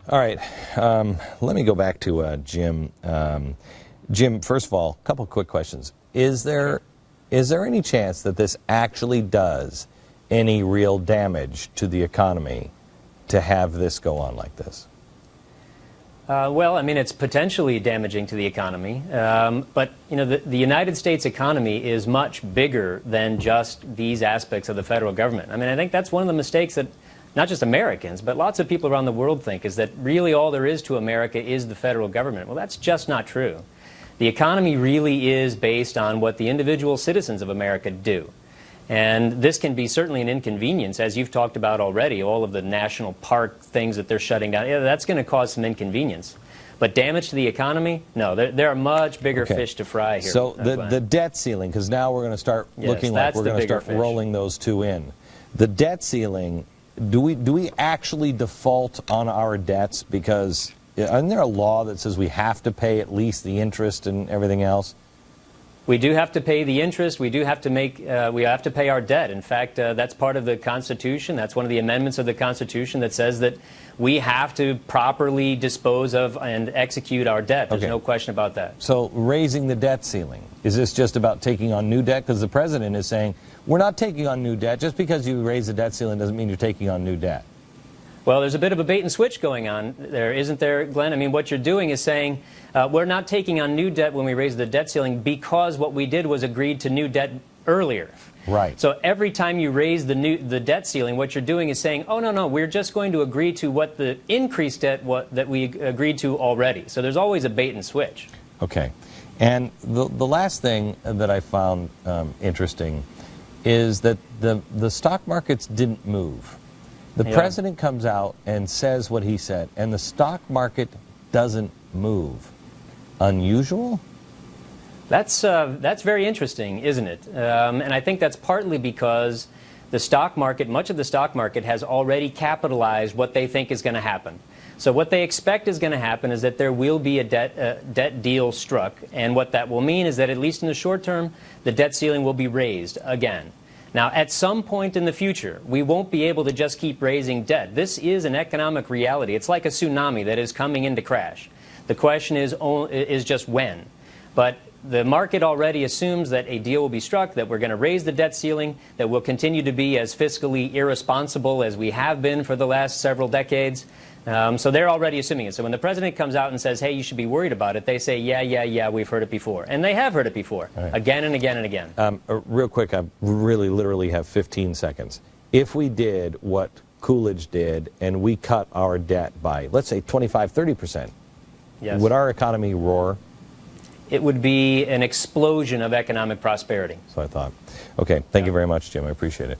All right. Let me go back to Jim. Jim, first of all, a couple quick questions. Is there any chance that this actually does any real damage to the economy to have this go on like this? Well, I mean, it's potentially damaging to the economy, but you know, the United States economy is much bigger than just these aspects of the federal government. I mean, I think that's one of the mistakes that not just Americans, but lots of people around the world think, is that really all there is to America is the federal government. Well, that's just not true. The economy really is based on what the individual citizens of America do. And this can be certainly an inconvenience, as you've talked about already, all of the national park things that they're shutting down. Yeah, that's going to cause some inconvenience. But damage to the economy? No, there are much bigger fish to fry here. So the debt ceiling, because now we're going to start looking like we're going to start rolling those two in. The debt ceiling, do we actually default on our debts? Because isn't there a law that says we have to pay at least the interest and everything else? We do have to pay the interest. We do have to we have to pay our debt. In fact, that's part of the Constitution. That's one of the amendments of the Constitution that says that we have to properly dispose of and execute our debt. There's no question about that. So raising the debt ceiling, is this just about taking on new debt? Because the president is saying, we're not taking on new debt. Just because you raise the debt ceiling doesn't mean you're taking on new debt. Well, there's a bit of a bait and switch going on there, isn't there, Glenn? I mean, what you're doing is saying we're not taking on new debt when we raise the debt ceiling because what we did was agreed to new debt earlier. Right. So every time you raise the debt ceiling, what you're doing is saying, oh, no, we're just going to agree to what the increased debt that we agreed to already. So there's always a bait and switch. Okay. And the last thing that I found interesting is that the stock markets didn't move. The president comes out and says what he said, and the stock market doesn't move. Unusual? That's very interesting, isn't it? And I think that's partly because the stock market, much of the stock market, has already capitalized what they think is going to happen. So what they expect is going to happen is that there will be a debt deal struck, and what that will mean is that at least in the short term, the debt ceiling will be raised again. Now, at some point in the future, we won't be able to just keep raising debt. This is an economic reality. It's like a tsunami that is coming in to crash. The question is just when. But the market already assumes that a deal will be struck, that we're going to raise the debt ceiling, that we'll continue to be as fiscally irresponsible as we have been for the last several decades. So they're already assuming it. So when the president comes out and says, hey, you should be worried about it, they say, yeah, we've heard it before. And they have heard it before, again and again and again. Real quick, I literally have 15 seconds. If we did what Coolidge did and we cut our debt by, let's say, 25, 30%, would our economy roar? It would be an explosion of economic prosperity. So I thought. Okay, thank you very much, Jim. I appreciate it.